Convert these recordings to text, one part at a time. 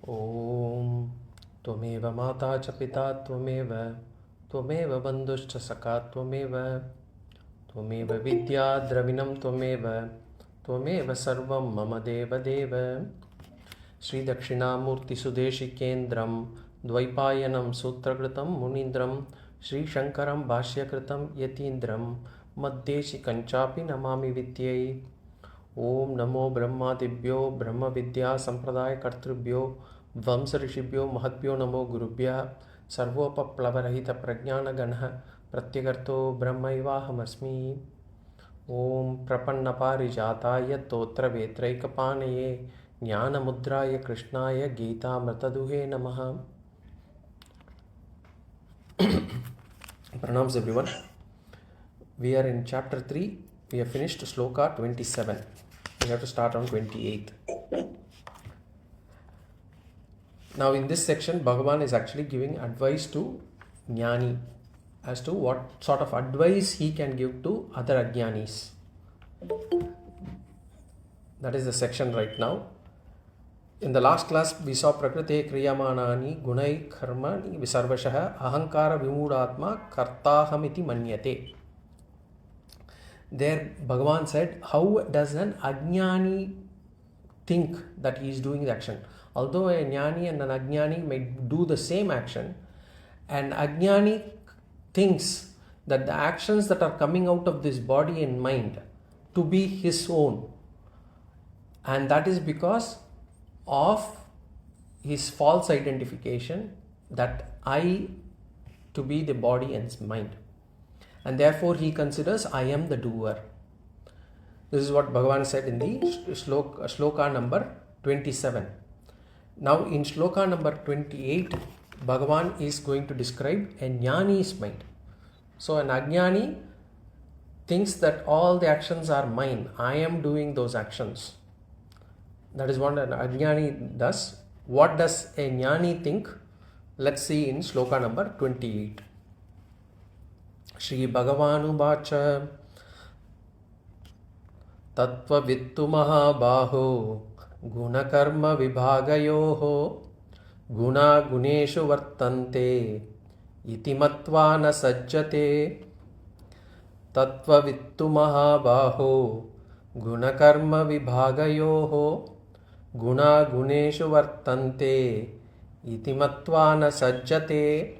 Om Tvameva Mata cha Pita Tvameva Tvameva Bandhuscha Saka Tvameva Tvameva Vidya Dravinam Tvameva Tvameva Sarvam Mama Deva Deva Sri Dakshinamurti Sudeshi Kendram Dvaipayanam Sutrakratam Munindram Sri Shankaram Bhashyakritam Yatindram Maddeshi Kanchapi Namami Vidyai Om Namo Brahmadibhyo Brahma Vidya Sampradaya Kartrubhyo Vamsa Rishibhyo Mahatbhyo Namo Gurubhya Sarvopa Plavarahita Prajnana Ganha Pratyagarto Brahmaivahamasmi Om Prapanna Parijataya Totra Vetraikapanaye Jnana Mudraya Krishnaya Gita Mrtaduhe Namaha. Pranams everyone. We are in chapter 3. We have finished Sloka 27. We have to start on 28. Now in this section, Bhagavan is actually giving advice to Jnani as to what sort of advice he can give to other Ajnanis. That is the section right now. In the last class, we saw Prakrite Kriyamanani Guṇa-Karma Visarvashaha Ahankara Vimudatma Kartahamiti Manyate. There Bhagavan said, how does an Ajnani think that he is doing the action? Although a Jnani and an Ajnani may do the same action, an Ajnani thinks that the actions that are coming out of this body and mind to be his own. And that is because of his false identification that I to be the body and mind. And therefore he considers I am the doer. This is what Bhagavan said in the Sloka number 27. Now in Sloka number 28, Bhagavan is going to describe a Jnani's mind. So an Ajnani thinks that all the actions are mine. I am doing those actions. That is what an Ajnani does. What does a Jnani think? Let's see in Sloka number 28. Shri Bhagavanu Bacha tatva-vit mahabaho guṇa-karma-vibhāgayoḥ guṇeshu vartante iti matva na sajjate tatva-vit mahabaho guṇa-karma-vibhāgayoḥ guṇeshu vartante iti matva na sajjate.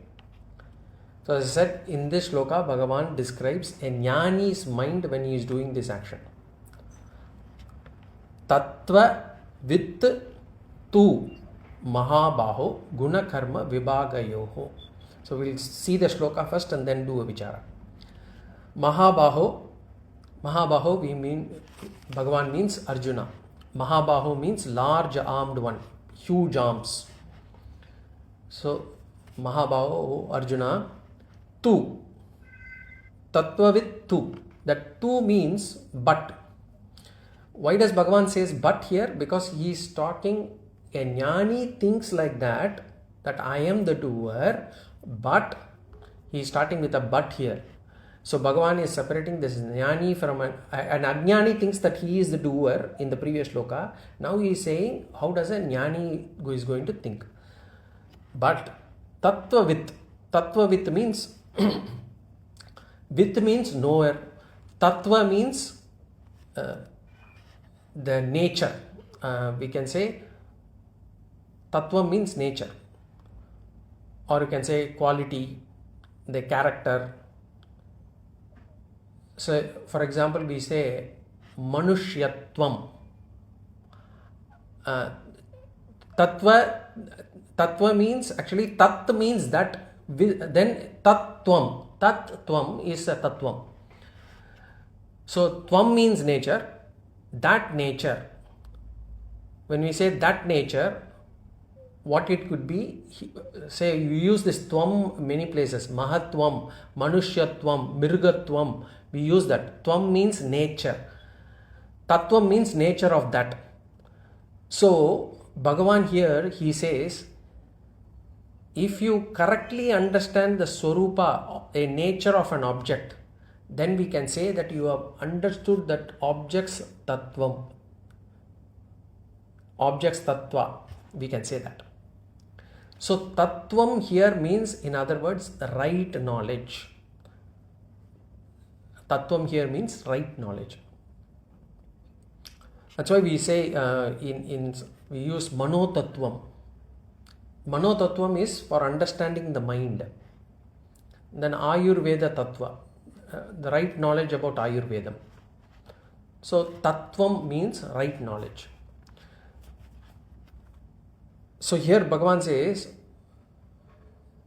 So as I said, in this shloka, Bhagavan describes a Jnani's mind when he is doing this action. Tatva-vit tu mahabaho guṇa-karma-vibhāgayoḥ. So we'll see the shloka first and then do a vichara. Mahabaho we mean, Bhagavan means Arjuna. Mahabaho means large armed one, huge arms. So Mahabaho Arjuna. Tu. Tatva-vit tu. That tu means but. Why does Bhagavan says but here? Because he is talking, a Jnani thinks like that I am the doer, but he is starting with a but here. So Bhagavan is separating this Jnani from an Ajnani thinks that he is the doer in the previous shloka. Now he is saying, how does a Jnani is going to think? But tatva-vit. Tatva-vit means Vit means knower. Tattva means the nature. We can say Tattva means nature. Or you can say quality, the character. So for example, we say Manushyatvam. Tattva means, actually Tat means that. Then Tattvam. Tattvam is a Tattvam. So Tvam means nature. That nature. When we say that nature, what it could be, say you use this Tvam many places. Mahatvam, Manushyatvam, Mirgatvam. We use that. Tvam means nature. Tattvam means nature of that. So Bhagavan here, he says, if you correctly understand the swarupa, a nature of an object, then we can say that you have understood that object's tattvam. Object's tattva, we can say that. So tattvam here means, in other words, right knowledge. Tattvam here means right knowledge. That's why we say we use mano tattvam. Mano tattvam is for understanding the mind. Then Ayurveda tattva, the right knowledge about Ayurvedam. So tattvam means right knowledge. So here Bhagavan says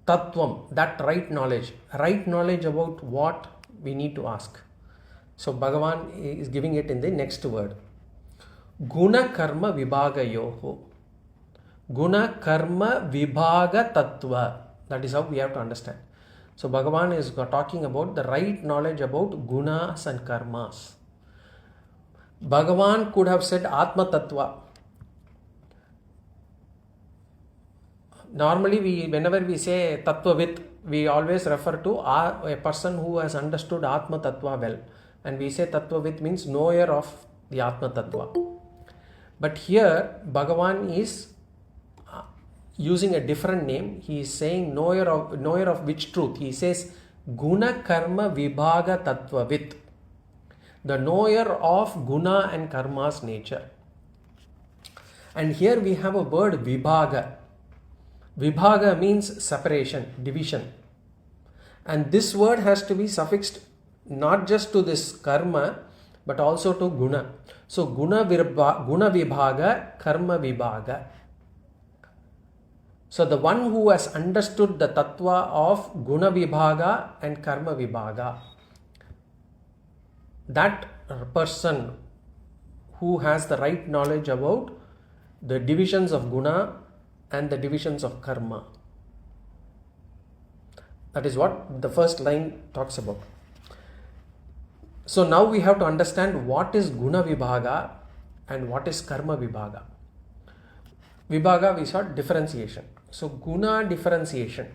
tattvam, that right knowledge about what we need to ask. So Bhagavan is giving it in the next word. Guna-Karma-Vibhāgayoḥ. Guna-Karma-Vibhaga tattva. That is how we have to understand. So Bhagavan is talking about the right knowledge about gunas and karmas. Bhagavan could have said atma tattva. Normally, whenever we say tatva-vit, we always refer to a person who has understood atma tattva well. And we say tatva-vit means knower of the atma tattva. But here, Bhagavan is using a different name. He is saying knower of which truth? He says Guna-Karma-Vibhaga tatva-vit, the knower of guna and karma's nature. And here we have a word Vibhāga. Vibhāga means separation, division. And this word has to be suffixed not just to this karma, but also to guna. So guna-vibhaga, karma-vibhaga. So the one who has understood the tattva of guna-vibhaga and karma-vibhaga, that person who has the right knowledge about the divisions of guna and the divisions of karma. That is what the first line talks about. So now we have to understand what is guna-vibhaga and what is karma-vibhaga. Vibhaga, we saw differentiation. So guna differentiation.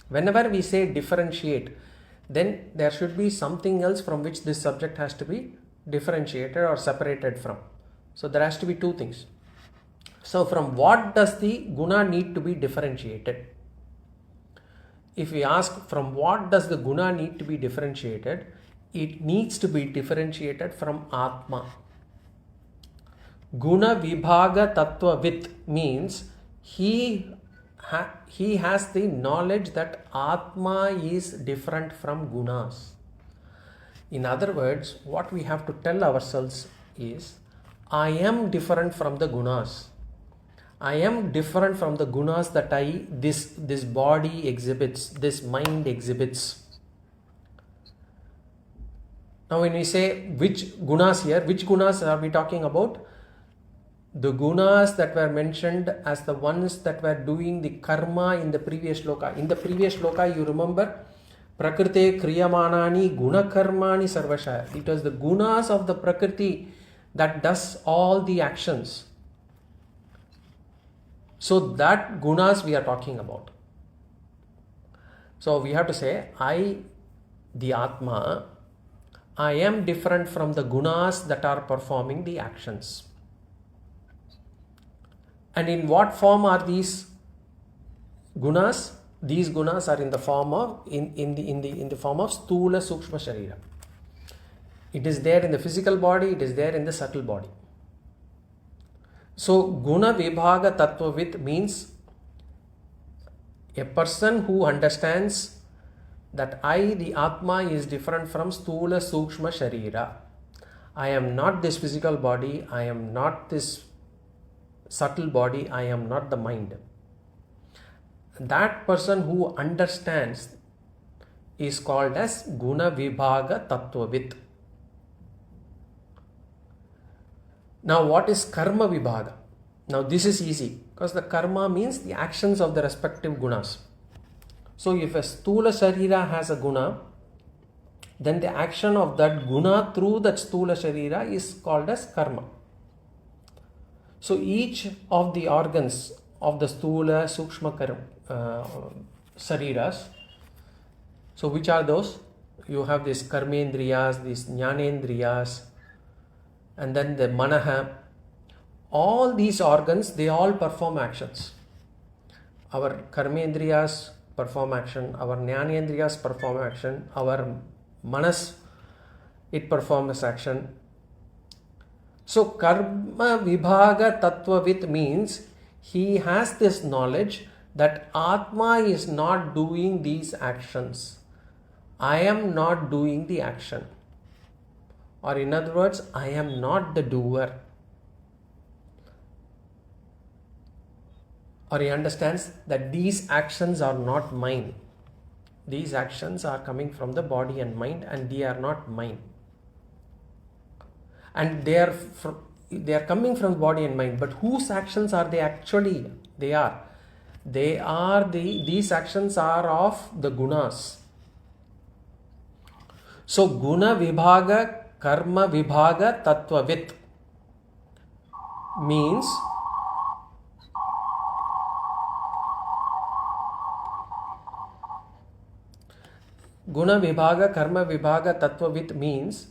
Whenever we say differentiate, then there should be something else from which this subject has to be differentiated or separated from. So there has to be two things. So from what does the guna need to be differentiated? If we ask from what does the guna need to be differentiated, it needs to be differentiated from atma. Guna-Vibhaga tatva-vit means he has the knowledge that atma is different from gunas. In other words, what we have to tell ourselves is, I am different from the gunas. I am different from the gunas that this body exhibits, this mind exhibits. Now when we say which gunas here, which gunas are we talking about? The gunas that were mentioned as the ones that were doing the karma in the previous sloka. In the previous sloka, you remember, Prakrite kriyamanani guṇa-karmani sarvasha. It was the gunas of the Prakriti that does all the actions. So that gunas we are talking about. So we have to say, I, the atma, I am different from the gunas that are performing the actions. And in what form are these gunas? These gunas are in the form of in the form of stula sukshma sharira. It is there in the physical body, it is there in the subtle body. So guna-vibhaga tattva-vit means a person who understands that I, the atma, is different from stula sukshma sharira. I am not this physical body, I am not this subtle body, I am not the mind. That person who understands is called as guna-vibhaga tattva-vit. Now what is karma-vibhaga? Now this is easy because the karma means the actions of the respective gunas. So if a stula sharira has a guna, then the action of that guna through that stula sharira is called as karma. So each of the organs of the stula sukshma shariras, so which are those? You have these karmendriyas, these jnanendriyas, and then the manaha. All these organs, they all perform actions. our karmendriyas perform action, our jnanendriyas perform action, our manas, it performs action. So karma vibhaga tatva-vit means he has this knowledge that atma is not doing these actions. I am not doing the action. Or in other words, I am not the doer. Or he understands that these actions are not mine. These actions are coming from the body and mind, and they are not mine. And they are coming from body and mind. But whose actions are they actually? These actions are of the gunas. So Guna-Karma Vibhaga tatva-vit means Guna-Karma Vibhaga tatva-vit means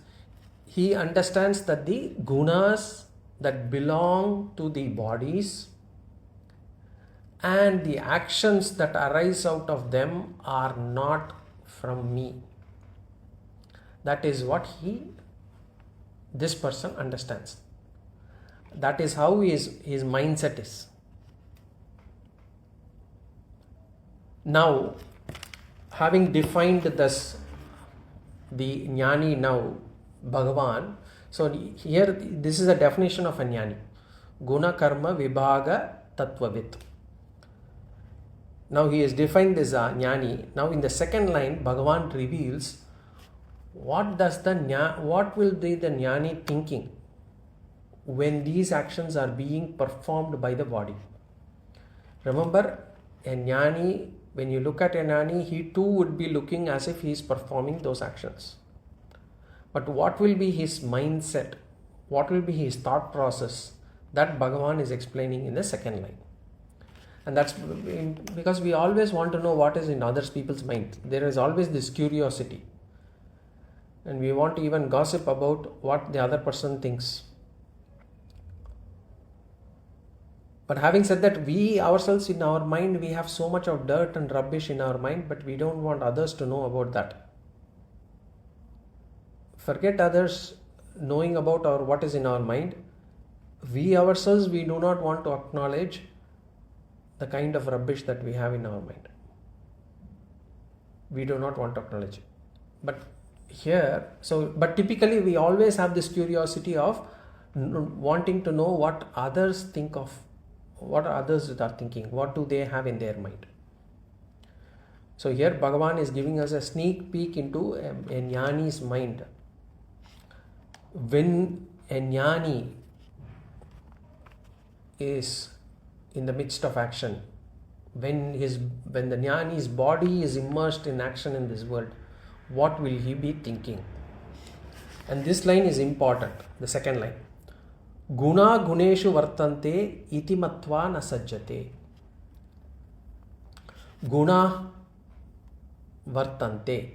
he understands that the gunas that belong to the bodies and the actions that arise out of them are not from me. That is what this person understands. That is how his mindset is. Now, having defined this, the Jnani now, Bhagavan, so here this is a definition of a Jnani. Guna-Karma Vibhaga tatva-vit. Now he has defined this Jnani. Now in the second line, Bhagavan reveals what will be the Jnani thinking when these actions are being performed by the body. Remember, a Jnani, when you look at a Jnani, he too would be looking as if he is performing those actions. But what will be his mindset? What will be his thought process? That Bhagavan is explaining in the second line. And that's because we always want to know what is in other people's mind. There is always this curiosity. And we want to even gossip about what the other person thinks. But having said that, we ourselves in our mind, we have so much of dirt and rubbish in our mind, but we don't want others to know about that. Forget others knowing about what is in our mind. We ourselves, we do not want to acknowledge the kind of rubbish that we have in our mind. We do not want to acknowledge it. But typically we always have this curiosity of wanting to know what others think of, what others are thinking, what do they have in their mind. So here Bhagavan is giving us a sneak peek into a Jnani's mind. When a Jnani is in the midst of action, when the Jnani's body is immersed in action in this world, what will he be thinking? And this line is important, the second line. guṇeṣhu vartante iti matva na sajjate. Guna vartante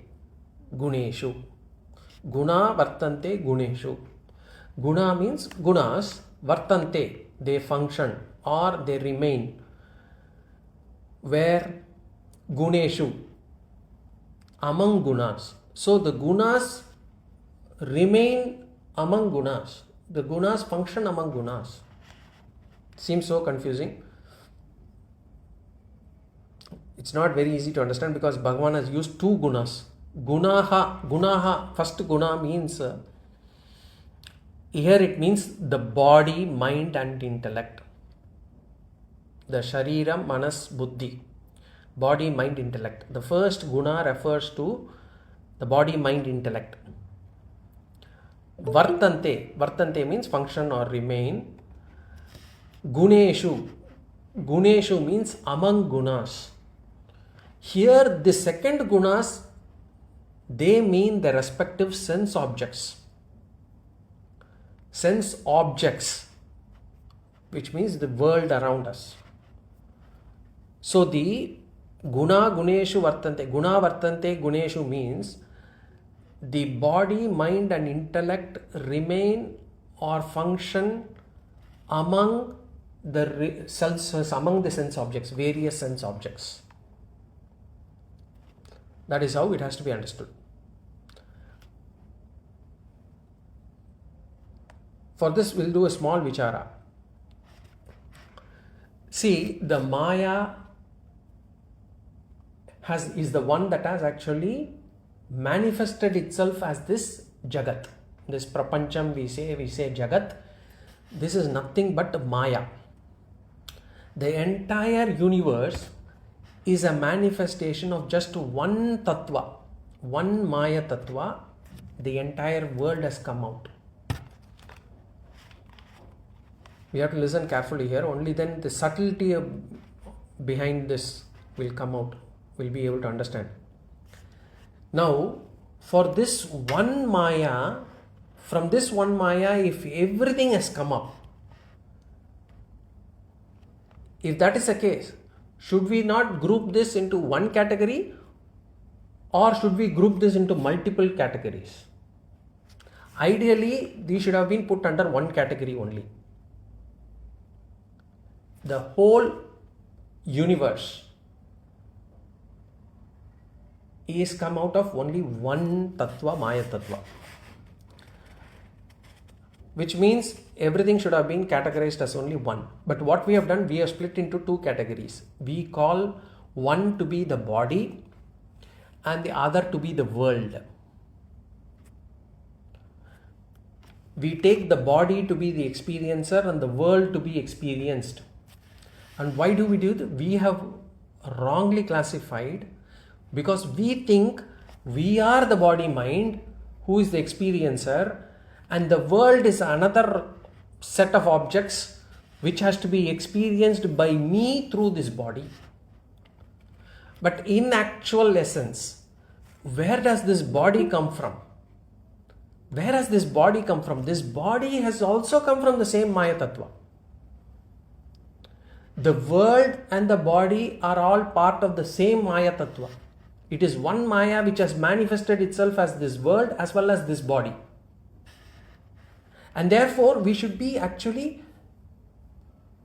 guṇeṣhu. Guna vartante guṇeṣhu. Guna means gunas, vartante, they function or they remain. Where? Guṇeṣhu, among gunas. So the gunas remain among gunas. The gunas function among gunas. Seems so confusing. It's not very easy to understand because Bhagavan has used two gunas. Gunaha, first guna means, here it means the body, mind and intellect. The sharira, manas, buddhi. Body, mind, intellect. The first guna refers to the body, mind, intellect. Vartante means function or remain. Guṇeṣhu means among gunas. Here the second gunas, they mean the respective sense objects. Sense objects, which means the world around us. So the guṇeṣhu vartante, guna vartante guṇeṣhu means the body, mind and intellect remain or function among the self among the sense objects, various sense objects. That is how it has to be understood. For this, we'll do a small vichara. See, the Maya is the one that has actually manifested itself as this Jagat. This Prapancham we say Jagat. This is nothing but Maya. The entire universe is a manifestation of just one Tattva, one Maya Tattva. The entire world has come out. We have to listen carefully here. Only then the subtlety behind this will come out. We'll be able to understand. Now, for this one Maya, from this one Maya, if everything has come up, if that is the case, should we not group this into one category, or should we group this into multiple categories? Ideally, these should have been put under one category only. The whole universe is come out of only one Tattva, Maya Tattva. Which means everything should have been categorized as only one. But what we have done, we have split into two categories. We call one to be the body and the other to be the world. We take the body to be the experiencer and the world to be experienced. And why do we do that? We have wrongly classified because we think we are the body mind who is the experiencer, and the world is another set of objects which has to be experienced by me through this body. But in actual essence, where does this body come from? Where has this body come from? This body has also come from the same Maya Tattva. The world and the body are all part of the same Maya Tattva. It is one Maya which has manifested itself as this world as well as this body. And therefore, we should be actually,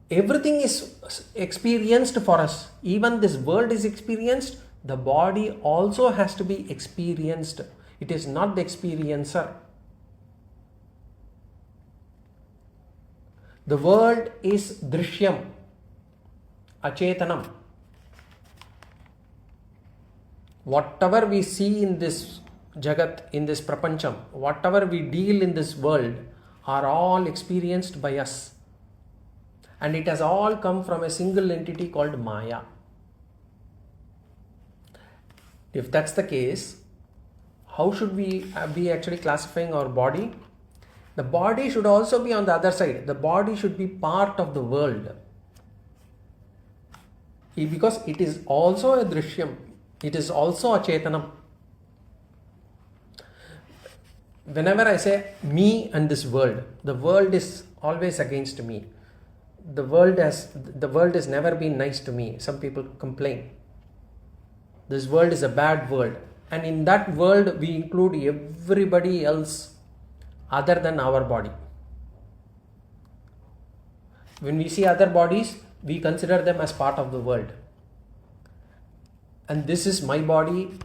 everything is experienced for us. Even this world is experienced, the body also has to be experienced. It is not the experiencer. The world is drishyam, achetanam. Whatever we see in this Jagat, in this Prapancham, whatever we deal in this world are all experienced by us. And it has all come from a single entity called Maya. If that's the case, how should we be actually classifying our body? The body should also be on the other side. The body should be part of the world. Because it is also a drishyam. It is also a chetanam. Whenever I say me and this world, the world is always against me. The world has never been nice to me. Some people complain. This world is a bad world. And in that world, we include everybody else other than our body. When we see other bodies, we consider them as part of the world. And this is my body,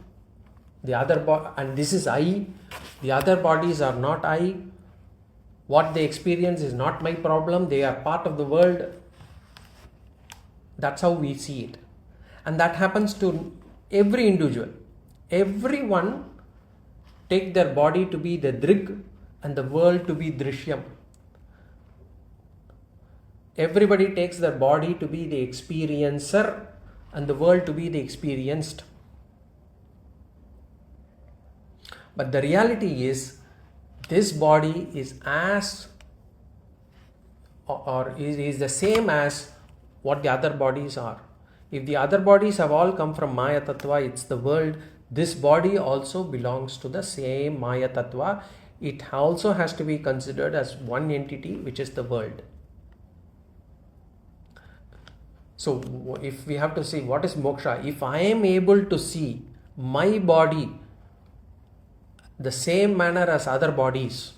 and this is I. The other bodies are not I. What they experience is not my problem. They are part of the world. That's how we see it. And that happens to every individual. Everyone take their body to be the drig and the world to be drishyam. Everybody takes their body to be the experiencer and the world to be the experienced. But the reality is, this body is is the same as what the other bodies are. If the other bodies have all come from Maya Tattva, it's the world. This body also belongs to the same Maya Tattva. It also has to be considered as one entity, which is the world. So if we have to see what is moksha, if I am able to see my body the same manner as other bodies,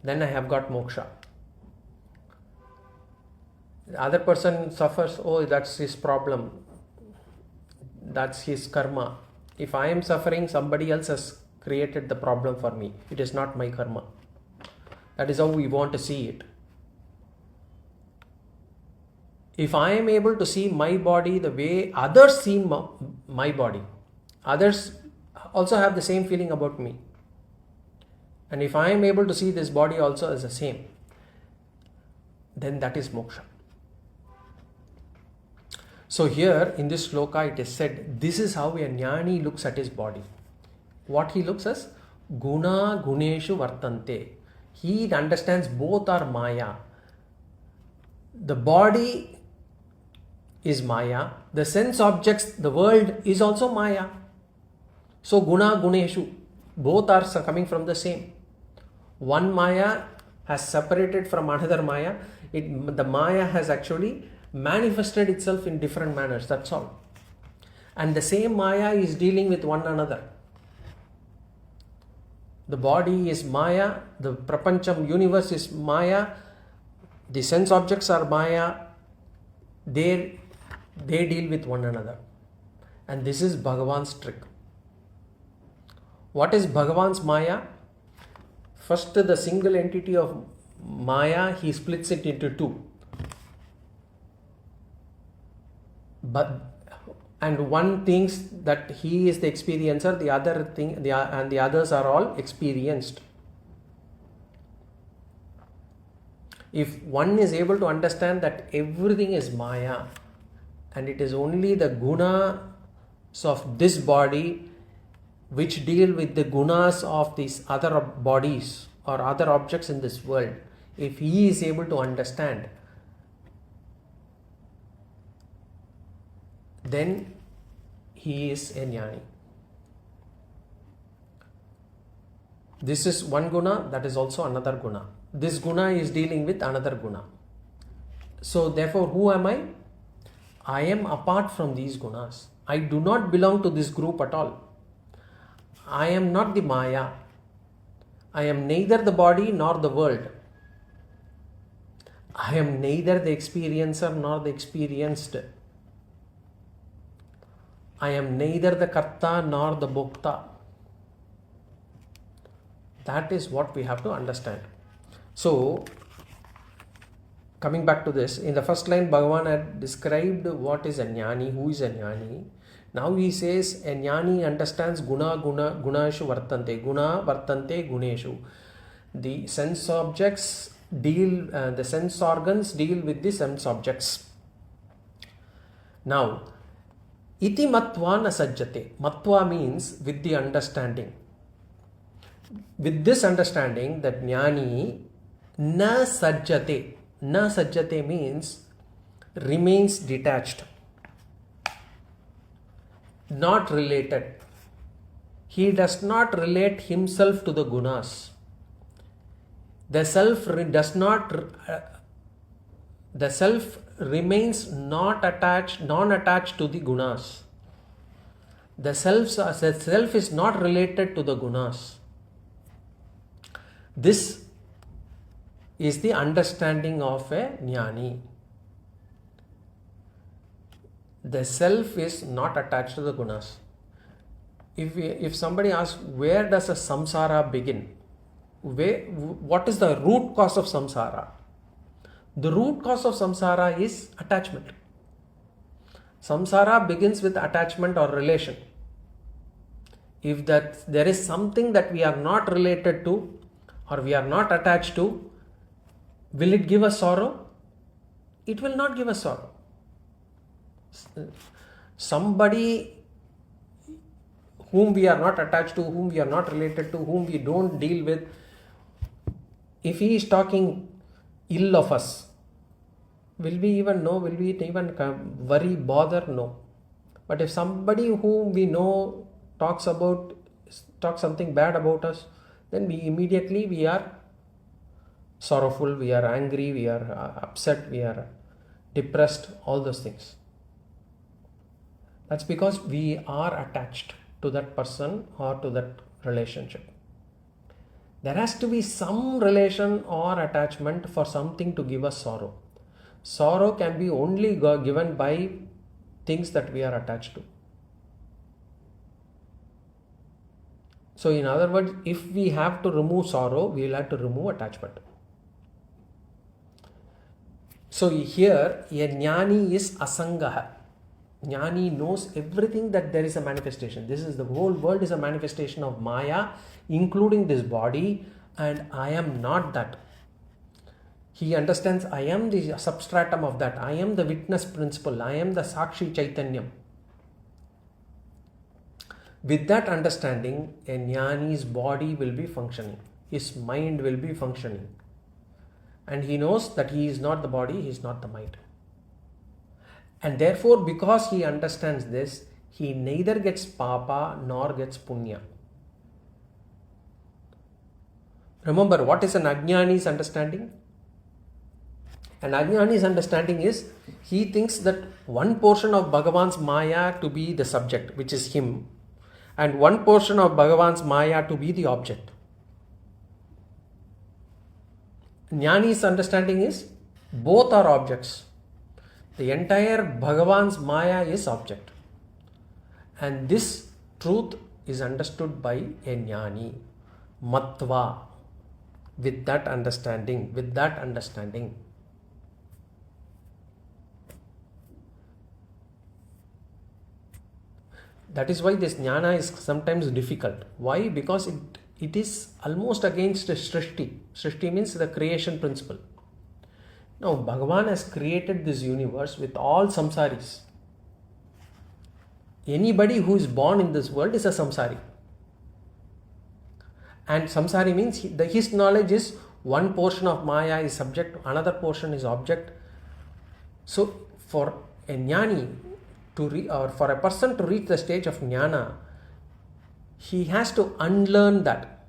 then I have got moksha. The other person suffers, oh, that's his problem, that's his karma. If I am suffering, somebody else has created the problem for me. It is not my karma. That is how we want to see it. If I am able to see my body the way others see my body, others also have the same feeling about me. And if I am able to see this body also as the same, then that is moksha. So here in this sloka it is said, this is how a jnani looks at his body. What he looks as? Guna, guṇeṣhu vartante. He understands both are maya. The body is maya. The sense objects, the world is also maya. So guna, guṇeṣhu, both are coming from the same. One maya has separated from another maya. The maya has actually manifested itself in different manners. That's all. And the same maya is dealing with one another. The body is maya, the prapancham universe is maya, the sense objects are maya, they deal with one another. And this is Bhagavan's trick. What is Bhagavan's maya? First, the single entity of maya, he splits it into two. And one thinks that he is the experiencer, the other thing, and the others are all experienced. If one is able to understand that everything is maya, and it is only the gunas of this body which deal with the gunas of these other bodies or other objects in this world, if he is able to understand, then he is a jnani. This is one guna, that is also another guna. This guna is dealing with another guna. So therefore, who am I? I am apart from these gunas. I do not belong to this group at all. I am not the maya. I am neither the body nor the world. I am neither the experiencer nor the experienced. I am neither the karta nor the bhokta. That is what we have to understand. So, coming back to this, in the first line, Bhagavan had described what is a jnani, who is a jnani. Now he says a jnani understands guṇeṣhu vartante, guna vartante guṇeṣhu. The sense objects deal, the sense organs deal with the sense objects. Now, iti matva na sajjate. Matva means with the understanding. With this understanding, that jnani na sajjate. Na sajjate means remains detached, not related. He does not relate himself to the gunas. The self remains not attached, non-attached to the gunas. The self is not related to the gunas. This is the understanding of a jnani. The self is not attached to the gunas. If somebody asks, where does a samsara begin? What is the root cause of samsara? The root cause of samsara is attachment. Samsara begins with attachment or relation. If there is something that we are not related to or we are not attached to, will it give us sorrow? It will not give us sorrow. Somebody whom we are not attached to, whom we are not related to, whom we don't deal with, if he is talking ill of us, will we even know? Will we even worry, bother? No. But if somebody whom we know talks something bad about us, then we are sorrowful, we are angry, we are upset, we are depressed, all those things. That's because we are attached to that person or to that relationship. There has to be some relation or attachment for something to give us sorrow. Sorrow can be only given by things that we are attached to. So in other words, if we have to remove sorrow, we will have to remove attachment. So here, a Jnani is asangaha. Jnani knows everything that there is a manifestation. This is the whole world is a manifestation of Maya, including this body, and I am not that. He understands I am the substratum of that. I am the witness principle. I am the Sakshi Chaitanyam. With that understanding, a Jnani's body will be functioning. His mind will be functioning. And he knows that he is not the body, he is not the mind. And therefore, because he understands this, he neither gets papa nor gets punya. Remember, what is an Ajnani's understanding? An Ajnani's understanding is, he thinks that one portion of Bhagavan's Maya to be the subject, which is him, and one portion of Bhagavan's Maya to be the object. Jnani's understanding is, both are objects. The entire Bhagavan's Maya is object. And this truth is understood by a Jnani. Matva. With that understanding. That is why this jnana is sometimes difficult. Why? Because it is almost against Srishti. Srishti means the creation principle. Now, Bhagavan has created this universe with all samsaris. Anybody who is born in this world is a samsari. And samsari means his knowledge is one portion of Maya is subject, another portion is object. So, for a Jnani, or for a person to reach the stage of jnana, he has to unlearn that.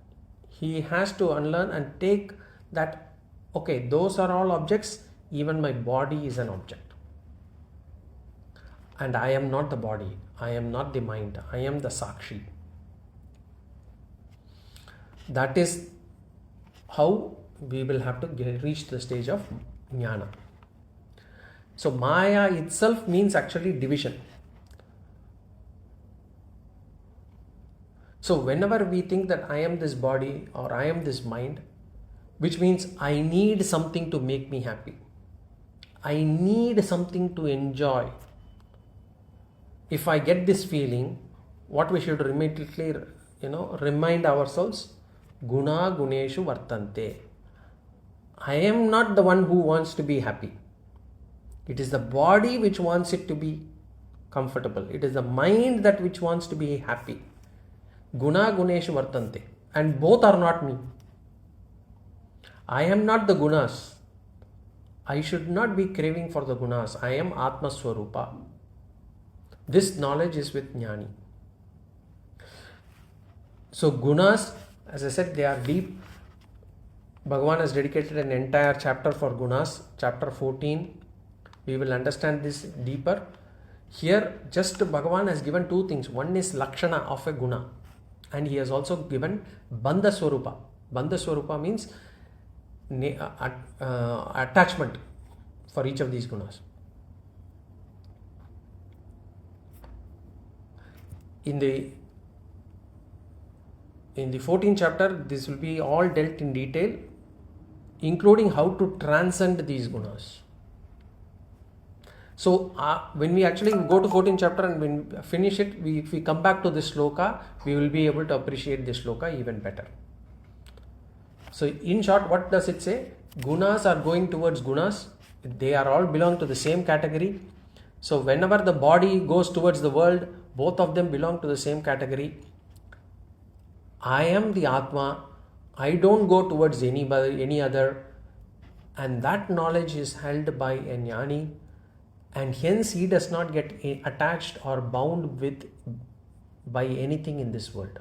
He has to unlearn and take that, okay, those are all objects, even my body is an object. And I am not the body, I am not the mind, I am the Sakshi. That is how we will have to reach the stage of jnana. So Maya itself means actually division. So whenever we think that I am this body or I am this mind, which means I need something to make me happy. I need something to enjoy. If I get this feeling, what we should immediately, remind ourselves, guṇa-guṇeṣhu vartante. I am not the one who wants to be happy. It is the body which wants it to be comfortable. It is the mind that which wants to be happy. Guna-guṇeṣhu vartante. And both are not me. I am not the gunas. I should not be craving for the gunas. I am atma swarupa. This knowledge is with Jnani. So gunas, as I said, they are deep. Bhagavan has dedicated an entire chapter for gunas, chapter 14. We will understand this deeper. Here, just Bhagavan has given two things. One is lakshana of a guna, and he has also given bandha swarupa. Bandha swarupa means attachment for each of these gunas. In the 14th chapter, this will be all dealt in detail, including how to transcend these gunas. So when we actually go to 14th chapter and when we finish it, if we come back to this sloka, we will be able to appreciate this sloka even better. So in short, what does it say? Gunas are going towards gunas. They are all belong to the same category. So whenever the body goes towards the world, both of them belong to the same category. I am the atma. I don't go towards any other. And that knowledge is held by a Jnani. And hence he does not get attached or bound by anything in this world.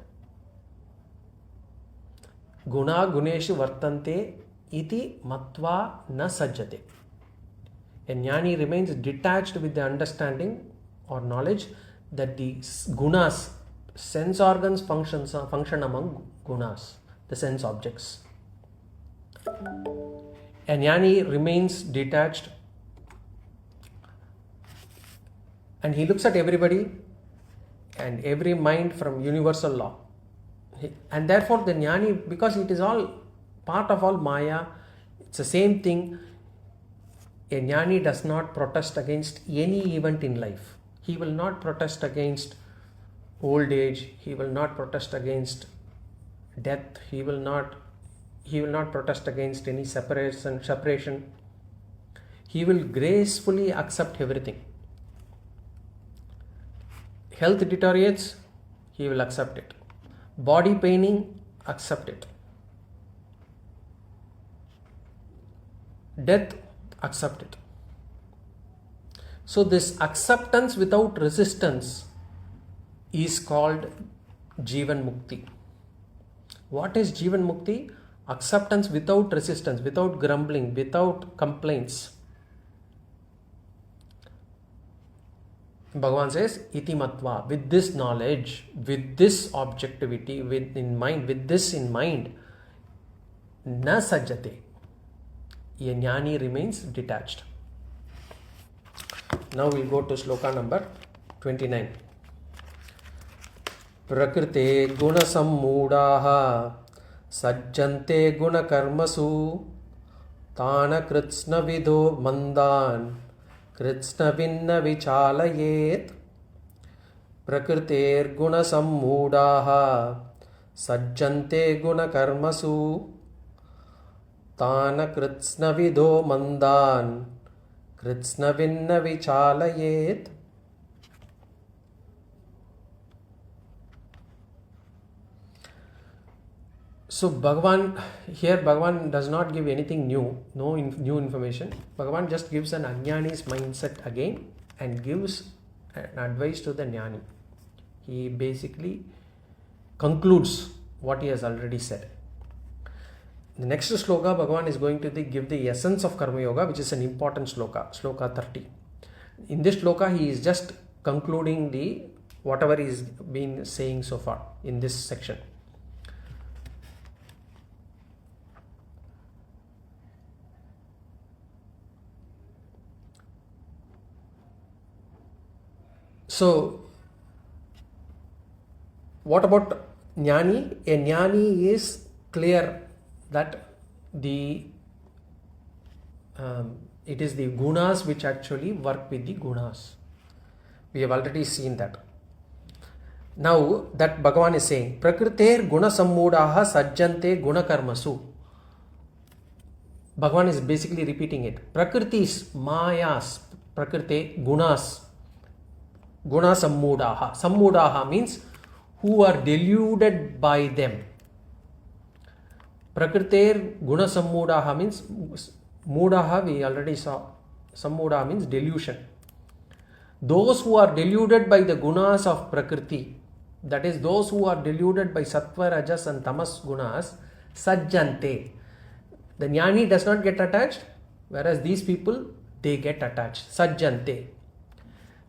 Guna-guṇeṣhu vartante iti matva na sajjate. A Jnani remains detached with the understanding or knowledge that the gunas, sense organs function among gunas, the sense objects. A Jnani remains detached And he looks at everybody and every mind from universal law. And therefore the Jnani, because it is all part of all Maya, it's the same thing. A Jnani does not protest against any event in life. He will not protest against old age. He will not protest against death. He will not protest against any separation. He will gracefully accept everything. Health deteriorates, he will accept it. Body paining, accept it. Death, accept it. So this acceptance without resistance is called Jivan Mukti. What is Jivan Mukti? Acceptance without resistance, without grumbling, without complaints. Bhagavan says, iti matva, with this knowledge, with this objectivity, with this in mind, na sajjate. A Jnani remains detached. Now we'll go to Sloka number 29. Prakrite guna sammudaha sajjante guṇa-karmasu tāna kritsna vidho mandan kritsna vinna vichalayet. Prakriter guna sammudaha sajjante guṇa-karmasu tāna kritsna vidho mandan kritsna vinna vichalayet. So Bhagavan does not give anything new, new information. Bhagavan just gives an Ajnani's mindset again and gives an advice to the Jnani. He basically concludes what he has already said. The next sloka, Bhagavan is going to give the essence of Karma Yoga, which is an important sloka, Sloka 30. In this sloka, he is just concluding whatever he's been saying so far in this section. So, what about Jnani? A Jnani is clear that it is the gunas which actually work with the gunas. We have already seen that. Now that Bhagavan is saying, Prakriter guna sammudaha sajjante guṇa-karmasu. Bhagavan is basically repeating it. Prakritis, mayas, prakrite, gunas. Guna sammudaha. Sammudaha means who are deluded by them. Prakriter guna sammudaha means mudaha we already saw. Sammudaha means delusion. Those who are deluded by the gunas of Prakriti, that is those who are deluded by sattva, rajas and tamas gunas, sajjante. The Jnani does not get attached, whereas these people, they get attached. Sajjante.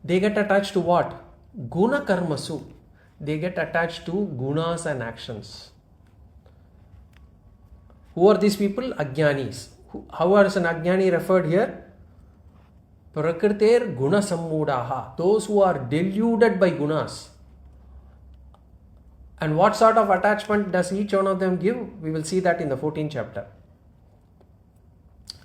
They get attached to what? Guṇa-karmasu. They get attached to gunas and actions. Who are these people? Ajnanis. How is an Ajnani referred here? Prakriter guna sammudaha. Those who are deluded by gunas. And what sort of attachment does each one of them give? We will see that in the 14th chapter.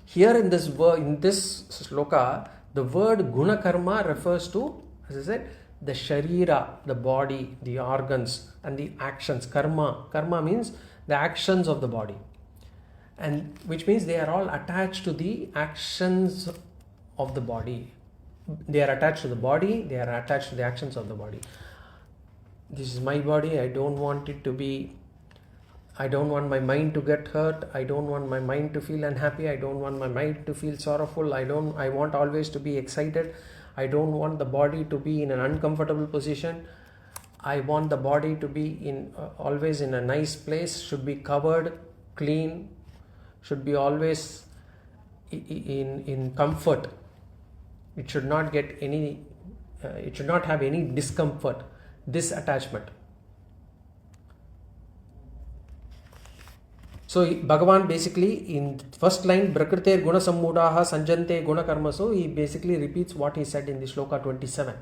Here in this sloka, the word guṇa-karma refers to, as I said, the sharira, the body, the organs and the actions. Karma. Karma means the actions of the body. And which means they are all attached to the actions of the body. They are attached to the body, they are attached to the actions of the body. This is my body, I don't want my mind to get hurt, I don't want my mind to feel unhappy, I don't want my mind to feel sorrowful, I want always to be excited, I don't want the body to be in an uncomfortable position, I want the body to be always in a nice place, should be covered, clean, should be always in comfort. It should not get it should not have any discomfort, disattachment. So Bhagavan basically in first line, Prakriter guna sammudaha sanjante guṇa-karmasu, he basically repeats what he said in the Sloka 27.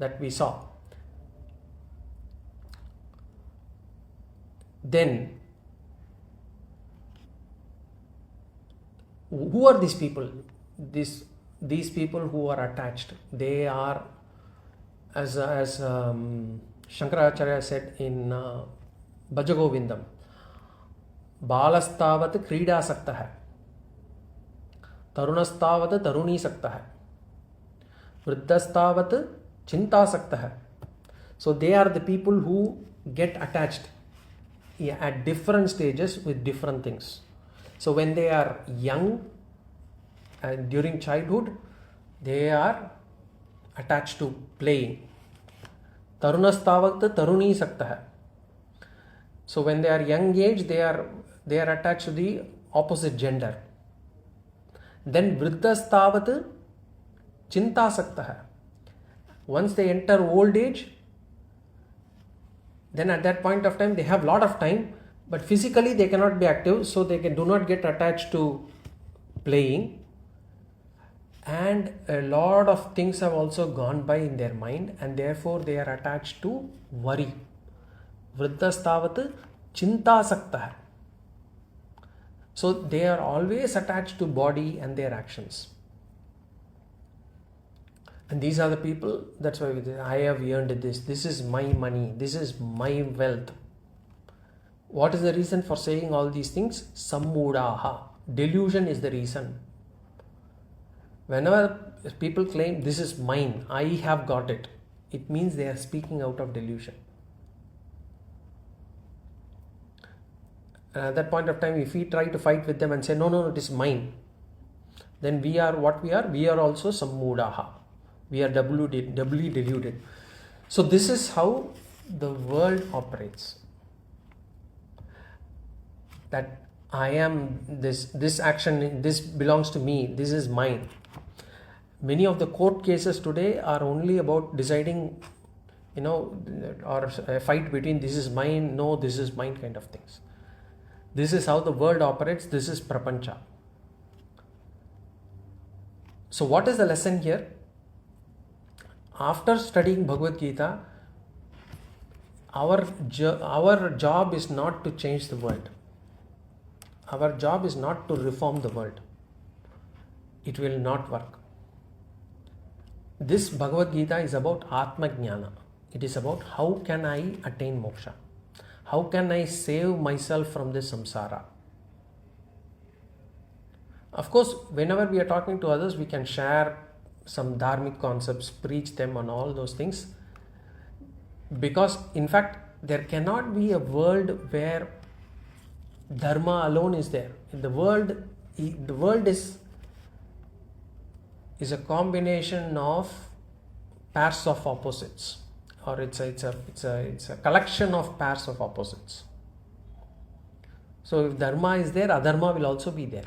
that we saw. Then, who are these people? These people who are attached, they are, as Shankaracharya said in Bhajagovindam, Balastavat krida sakta tarunastavat taruni sakta vriddhastavat chinta sakta. So they are the people who get attached at different stages with different things. So when they are young and during childhood, they are attached to playing. Tarunastavat taruni sakta. So when they are young age, they are attached to the opposite gender. Then vriddhastavat chinta sakta. Once they enter old age, then at that point of time they have lot of time, but physically they cannot be active, so they do not get attached to playing, and a lot of things have also gone by in their mind, and therefore they are attached to worry. Vriddhastavat chinta sakta. So they are always attached to body and their actions. And these are the people, that's why I have earned this is my money, this is my wealth. What is the reason for saying all these things? Sammudaha. Delusion is the reason. Whenever people claim this is mine, I have got it, it means they are speaking out of delusion. And at that point of time, if we try to fight with them and say, no, it is mine, then we are what we are? We are also sammudaha. We are doubly deluded. So this is how the world operates. That I am this action, this belongs to me, this is mine. Many of the court cases today are only about deciding, or a fight between this is mine, no, this is mine kind of things. This is how the world operates. This is prapancha. So what is the lesson here? After studying Bhagavad Gita, our job is not to change the world. Our job is not to reform the world. It will not work. This Bhagavad Gita is about atma jnana. It is about how can I attain moksha? How can I save myself from this samsara? Of course, whenever we are talking to others, we can share some dharmic concepts, preach them on all those things. Because in fact, there cannot be a world where dharma alone is there. The world is a combination of pairs of opposites, or it's a collection of pairs of opposites. So if dharma is there, adharma will also be there.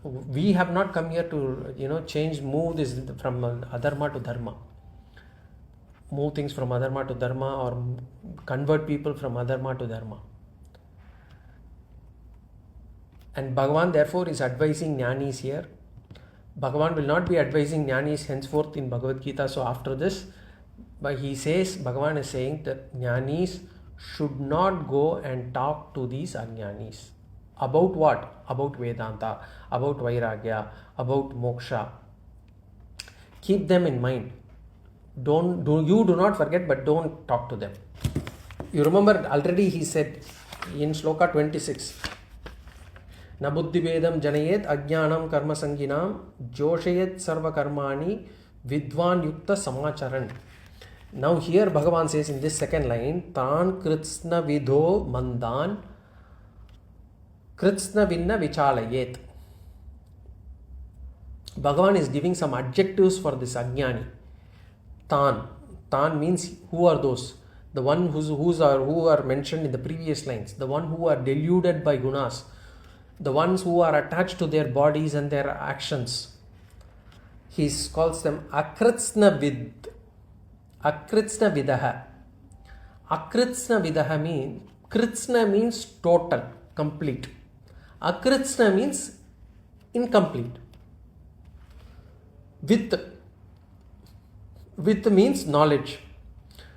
We have not come here to move this from adharma to dharma, move things from adharma to dharma, or convert people from adharma to dharma. And Bhagavan therefore is advising Jnanis here. Bhagavan will not be advising Jnanis henceforth in Bhagavad Gita. So after this, but Bhagavan is saying that Jnanis should not go and talk to these Ajnanis. About what? About Vedanta, about Vairagya, about Moksha. Keep them in mind. Do not forget, but don't talk to them. You remember already he said in Sloka 26, Na buddhi vedam janayet ajnanam karma sanginam joshayet sarva karmani vidvan yukta samacharan. Now here Bhagavan says in this second line, Tan kritsna vidho mandan kritsna vinna vichalayet. Bhagavan is giving some adjectives for this Ajnani. Tan means who are those? The one who are mentioned in the previous lines. The one who are deluded by gunas. The ones who are attached to their bodies and their actions. He calls them akritsna vid. Akritsna vidaha. Akritsna vidaha means, kritsna means total, complete. Akritsna means incomplete. With means knowledge.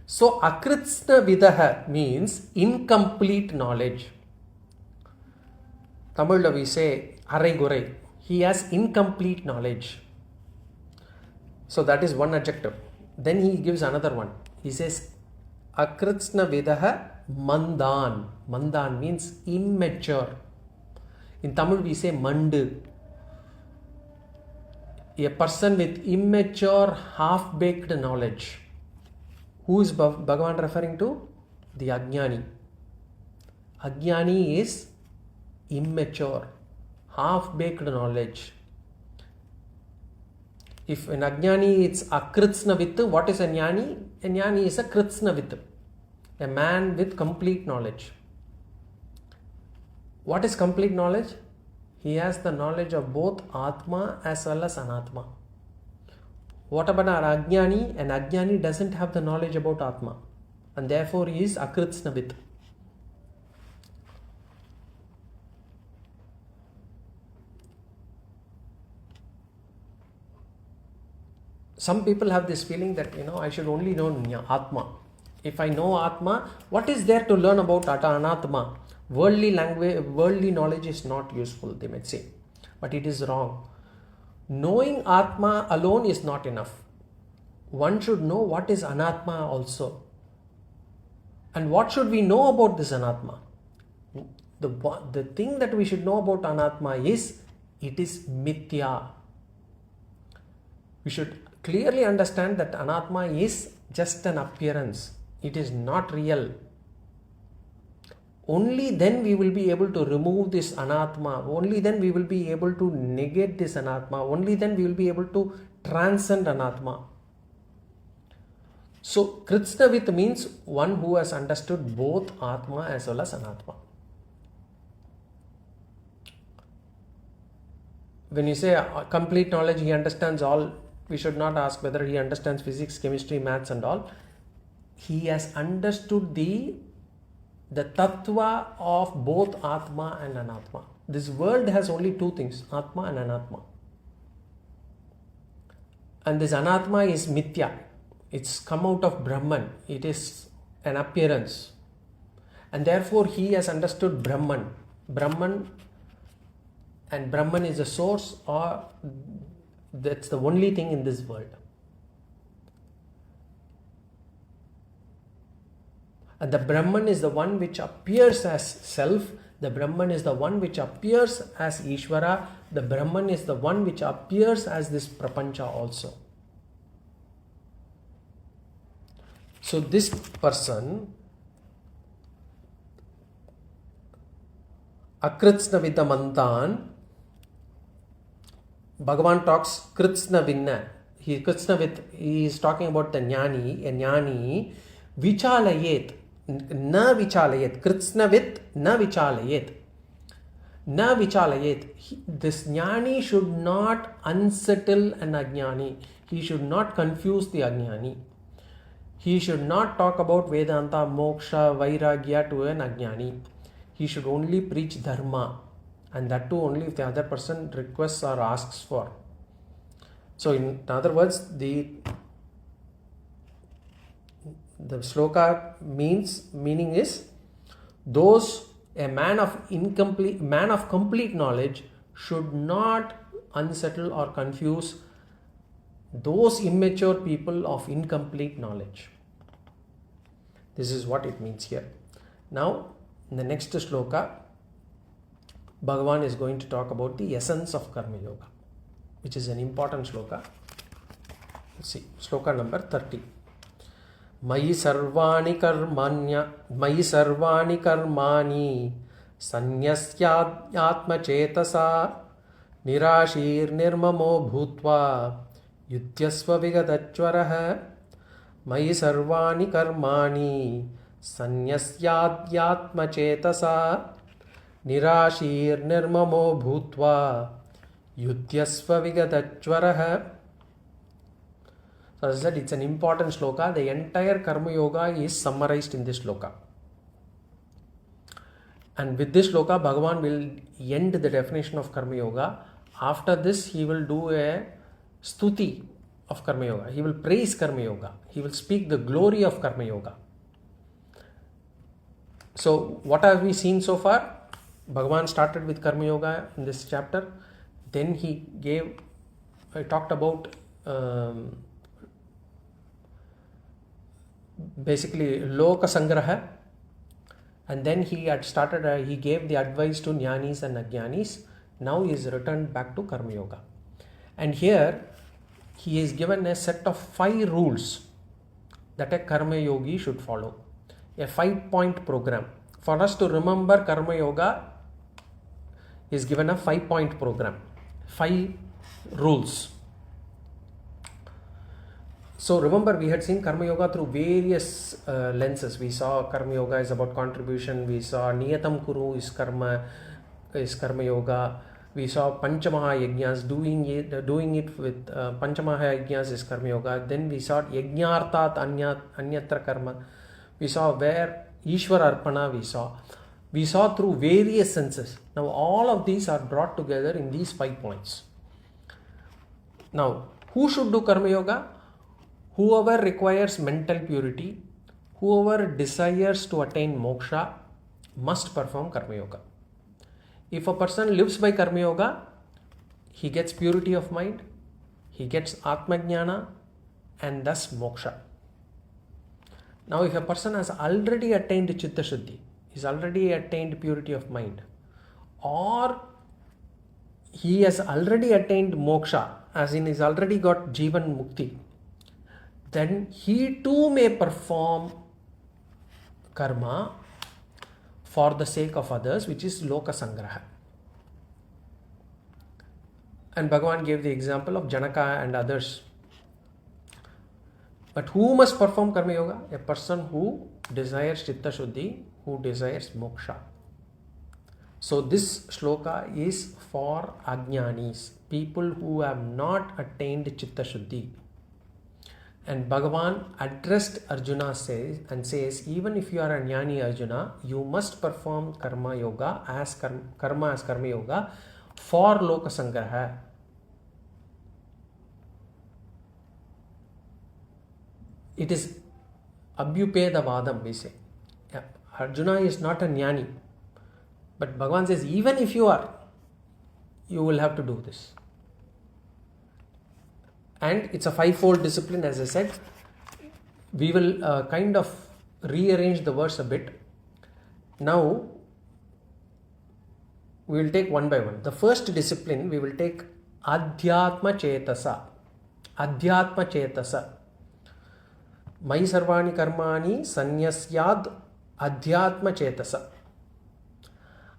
So akritsna vidaha means incomplete knowledge. Tamil we say arai gurai. He has incomplete knowledge. So that is one adjective. Then he gives another one. He says akritsna vidaha mandan. Mandan means immature. In Tamil we say mandu. A person with immature, half-baked knowledge. Who is Bhagavan referring to? The Ajnani. Ajnani is immature, half-baked knowledge. If an Ajnani is a kritsna-vit, what is a Jnani? A Jnani is a kritsna-vit, a man with complete knowledge. What is complete knowledge? He has the knowledge of both atma as well as anatma. What about our Ajnani? An Ajnani doesn't have the knowledge about atma, and therefore he is akritsna-vit. Some people have this feeling that, I should only know atma. If I know atma, what is there to learn about anatma? Worldly language, worldly knowledge is not useful, they might say. But it is wrong. Knowing atma alone is not enough. One should know what is anatma also. And what should we know about this anatma? The thing that we should know about anatma is, it is mithya. We should clearly understand that anatma is just an appearance. It is not real. Only then we will be able to remove this anatma. Only then we will be able to negate this anatma. Only then we will be able to transcend anatma. So kritsna-vit means one who has understood both atma as well as anatma. When you say complete knowledge, he understands all, we should not ask whether he understands physics, chemistry, maths and all. He has understood the tattva of both atma and anatma. This world has only two things, atma and anatma. And this anatma is mithya. It's come out of Brahman. It is an appearance. And therefore he has understood Brahman. Brahman is the source, or that's the only thing in this world. And the Brahman is the one which appears as self. The Brahman is the one which appears as Ishvara. The Brahman is the one which appears as this Prapancha also. So this person, akritsna vidamantan, Bhagavan talks kritsna vinna. He is talking about the Jnani. A Jnani vichalayet. Na vichalayet. Kritsnavit na vichalayet. Na vichalayet. This Jnani should not unsettle an Ajnani. He should not confuse the Ajnani. He should not talk about Vedanta, Moksha, Vairagya to an Ajnani. He should only preach Dharma. And that too only if the other person requests or asks for. So in other words, the Sloka meaning is, a man of complete knowledge should not unsettle or confuse those immature people of incomplete knowledge. This is what it means here. Now, in the next Sloka, Bhagavan is going to talk about the essence of Karma Yoga, which is an important Sloka. Let's see, Sloka number 30. Mayi sarvani karmani sanyasyad atma chetasa nirashir nirmamo bhutva yudyasva vigadachvaraha. Mayi sarvani karmani sanyasyad atma chetasa nirashir nirmamo bhutva yudyasva vigadachvaraha. So as I said, it's an important sloka. The entire Karma Yoga is summarized in this sloka. And with this sloka, Bhagavan will end the definition of Karma Yoga. After this, he will do a stuti of Karma Yoga. He will praise Karma Yoga. He will speak the glory of Karma Yoga. So, what have we seen so far? Bhagavan started with Karma Yoga in this chapter. Then he talked about basically Loka Sangraha. And then he gave the advice to Jnanis and Ajnanis. Now he is returned back to Karma Yoga. And here he is given a set of 5 rules that a Karma Yogi should follow. A 5-point program. For us to remember Karma Yoga is given a 5-point program. 5 rules. So remember, we had seen Karma Yoga through various lenses. We saw Karma Yoga is about contribution. We saw Niyatam Kuru is Karma Yoga. We saw Panchamaha Yajnas, doing it with Panchamaha Yajnas is Karma Yoga. Then we saw Yajnartat Anyatra Karma. We saw where Ishwara Arpana we saw through various senses. Now all of these are brought together in these 5 points. Now, who should do Karma Yoga? Whoever requires mental purity, whoever desires to attain moksha must perform Karma Yoga. If a person lives by Karma Yoga, he gets purity of mind, he gets atma jnana and thus moksha. Now if a person has already attained chitta shuddhi, he's already attained purity of mind, or he has already attained moksha, as in he's already got jivan mukti, then he too may perform karma for the sake of others, which is Loka Sangraha. And Bhagavan gave the example of Janaka and others. But who must perform Karma Yoga? A person who desires Chitta Shuddhi, who desires moksha. So this shloka is for Ajnanis, people who have not attained Chitta Shuddhi. And Bhagavan addressed Arjuna says, even if you are a Jnani Arjuna, you must perform Karma Yoga as Karma Yoga for Loka Sangraha. It is Abhyupeda Vadam, we say. Yeah. Arjuna is not a Jnani. But Bhagavan says, even if you are, you will have to do this. And it's a 5-fold discipline, as I said. We will kind of rearrange the verse a bit. Now, we will take one by one. The first discipline, we will take Adhyatma Chetasa. Adhyatma Chetasa. Mai Sarvani Karmani Sanyasyad Adhyatma Chetasa.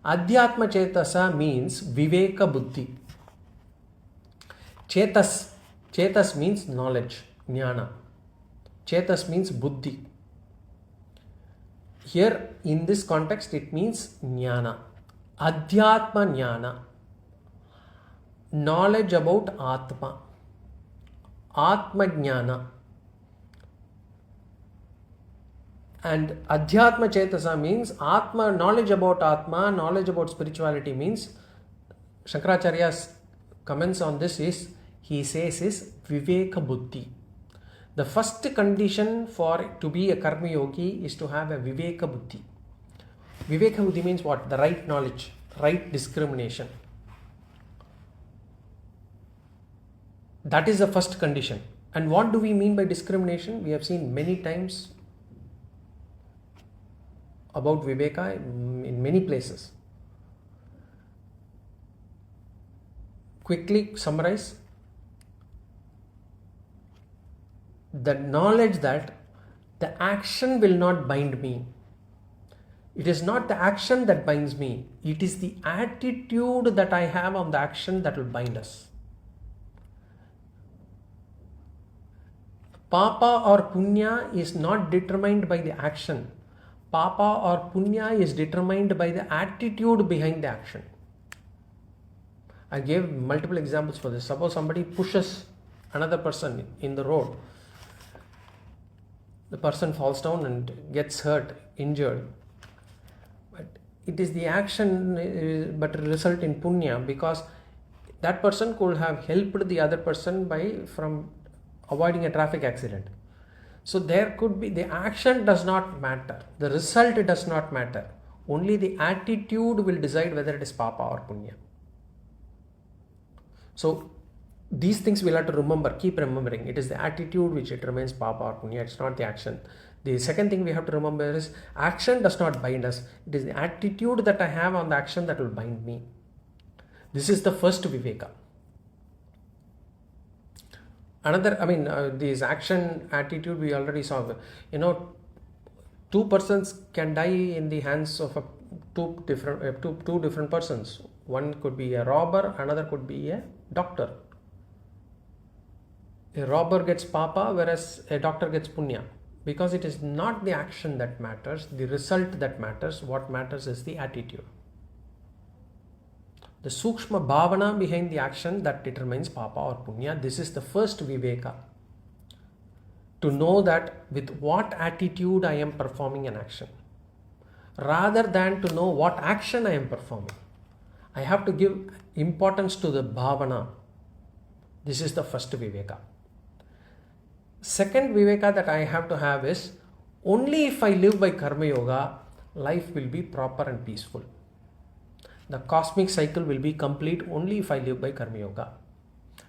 Adhyatma Chetasa means Viveka Buddhi. Chetas means knowledge, jnana. Chetas means buddhi. Here in this context it means jnana. Adhyatma jnana. Knowledge about atma. Atma jnana. And Adhyatma Chetasa means Atma, knowledge about Atma, knowledge about spirituality means, Shankaracharya's comments on this is, he says is Viveka Buddhi. The first condition to be a Karma Yogi is to have a Viveka Buddhi. Viveka Buddhi means what? The right knowledge, right discrimination. That is the first condition. And what do we mean by discrimination? We have seen many times about Viveka in many places. Quickly summarize. The knowledge that the action will not bind me. It is not the action that binds me. It is the attitude that I have on the action that will bind us. Papa or punya is not determined by the action. Papa or punya is determined by the attitude behind the action. I gave multiple examples for this. Suppose somebody pushes another person in the road. The person falls down and gets hurt, injured. But it is the action but result in punya, because that person could have helped the other person from avoiding a traffic accident. So there could be, the action does not matter, the result does not matter, only the attitude will decide whether it is papa or punya. So these things we'll have to remember, keep remembering. It is the attitude which determines papa or punya, it's not the action. The second thing we have to remember is action does not bind us, it is the attitude that I have on the action that will bind me. This is the first Viveka. Another, this action attitude we already saw. Two persons can die in the hands of two different persons. One could be a robber, another could be a doctor. A robber gets papa, whereas a doctor gets punya. Because it is not the action that matters, the result that matters. What matters is the attitude. The sukshma bhavana behind the action that determines papa or punya. This is the first viveka. To know that with what attitude I am performing an action. Rather than to know what action I am performing. I have to give importance to the bhavana. This is the first viveka. Second viveka that I have to have is, only if I live by karma yoga, life will be proper and peaceful. The cosmic cycle will be complete only if I live by karma yoga.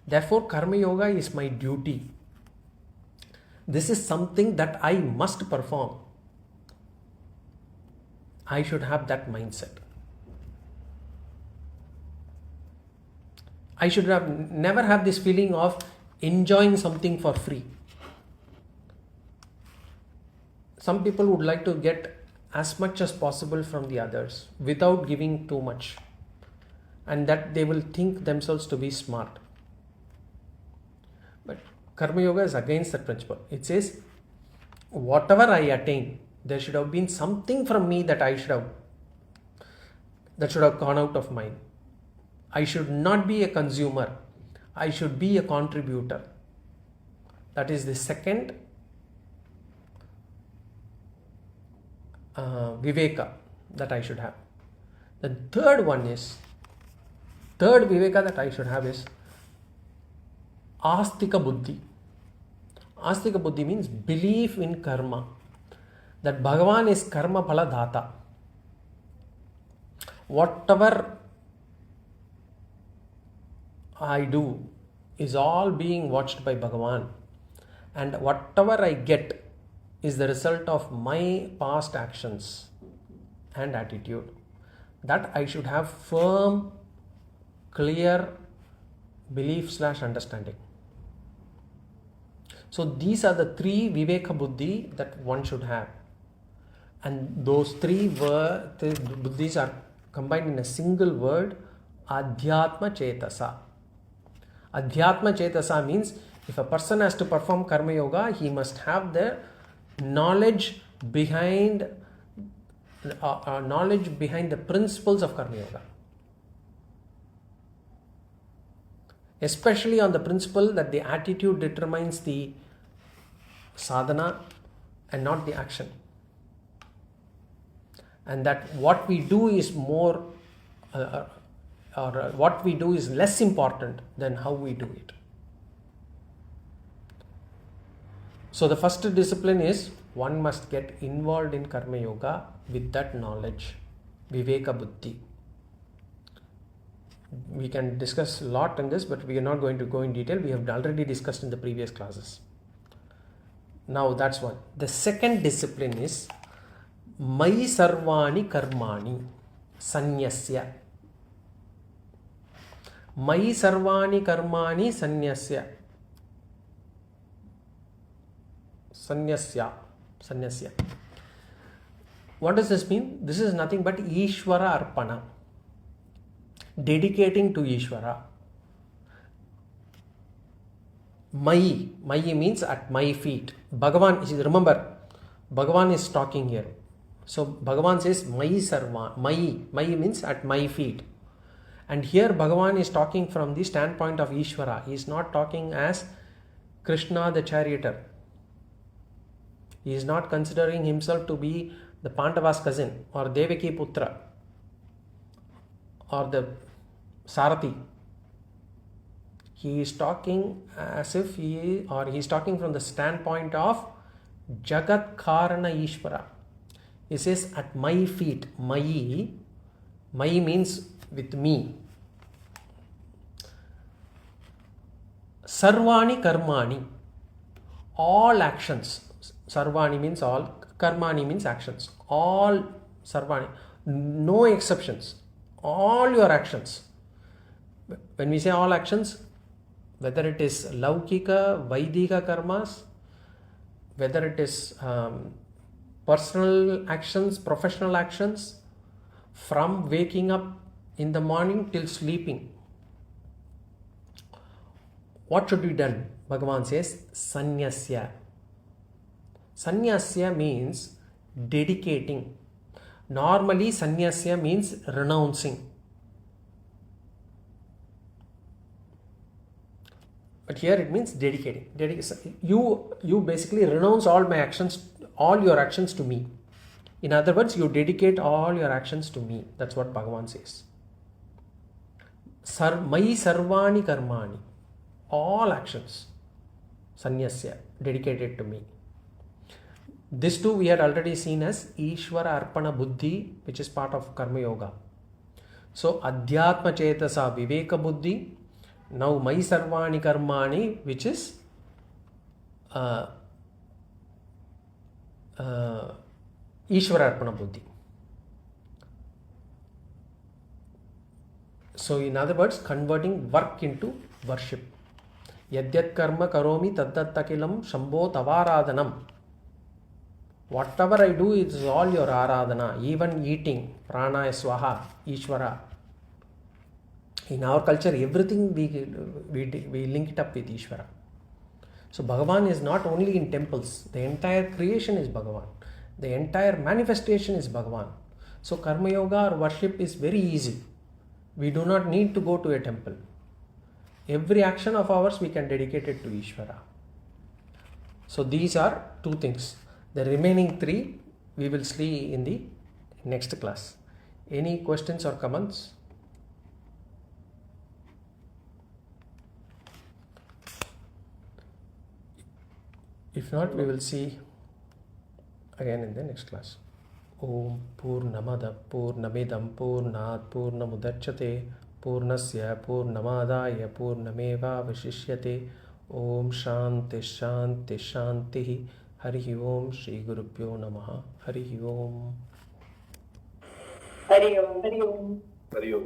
Therefore, karma yoga is my duty. This is something that I must perform. I should have that mindset. I should never have this feeling of enjoying something for free. Some people would like to get as much as possible from the others without giving too much, and that they will think themselves to be smart. But Karma Yoga is against that principle. It says, whatever I attain, there should have been something from me that should have gone out of mine. I should not be a consumer. I should be a contributor. That is the second viveka that I should have. The third viveka that I should have is astika buddhi. Astika buddhi means belief in karma, that Bhagavan is karma phala dhata. Whatever I do is all being watched by Bhagavan, and whatever I get is the result of my past actions and attitude. That I should have firm, clear belief / understanding. So these are the three viveka buddhi that one should have. And those three buddhis are combined in a single word, adhyatma chetasa. Adhyatma chetasa means if a person has to perform karma yoga, he must have the knowledge behind the principles of karma yoga, especially on the principle that the attitude determines the sadhana and not the action, and that what we do is more what we do is less important than how we do it. So the first discipline is, one must get involved in karma yoga with that knowledge, viveka buddhi. We can discuss a lot on this, but we are not going to go in detail. We have already discussed in the previous classes. Now that's one. The second discipline is Mayi sarvani karmani sanyasya. Mayi sarvani karmani sanyasya. Sanyasya. What does this mean? This is nothing but Ishvara Arpana. Dedicating to Ishvara. Mayi means at my feet. Bhagavan, remember, Bhagavan is talking here. So Bhagavan says Mayi Sarva. Mayi means at my feet. And here Bhagavan is talking from the standpoint of Ishvara. He is not talking as Krishna the charioteer. He is not considering himself to be the Pandava's cousin or Devaki Putra or the Sarathi. he is talking as if he is talking from the standpoint of Jagat Karana Ishvara. He says, at my feet, Mai means with me. Sarvani Karmani, all actions. Sarvani means all, Karmani means actions. All Sarvani, no exceptions. All your actions. When we say all actions, whether it is Laukika, Vaidika karmas, whether it is personal actions, professional actions, from waking up in the morning till sleeping, what should be done? Bhagavan says, Sanyasya. Sanyasya means dedicating. Normally, Sanyasya means renouncing. But here it means dedicating. You basically renounce all my actions, all your actions to me. In other words, you dedicate all your actions to me. That's what Bhagavan says. Mai sarvani karmani. All actions. Sanyasya. Dedicated to me. This too we had already seen as Ishvara Arpana Buddhi, which is part of Karma Yoga. So, Adhyatma Chetasa Viveka Buddhi. Now, Mai Sarvani Karmani, which is Ishvara Arpana Buddhi. So, in other words, converting work into worship. Yadyat karma karomi taddattakilam shambho tavaradhanam. Whatever I do, it is all your aradhana. Even eating, prana, swaha, Ishvara. In our culture, everything we link it up with Ishvara. So Bhagavan is not only in temples. The entire creation is Bhagavan. The entire manifestation is Bhagavan. So Karma Yoga or worship is very easy. We do not need to go to a temple. Every action of ours we can dedicate it to Ishvara. So these are two things. The remaining three we will see in the next class. Any questions or comments? If not, we will see again in the next class. Om Purnamada Purnamidam Purnat Purnamudachyate Purnasya Purnamadaya Purnameva Vashishyate. Om Shanti Shanti Shanti. Hari Om Shri Gurubhyo Namaha. Hari Om. Hari Om. Hari Om. Hari Om.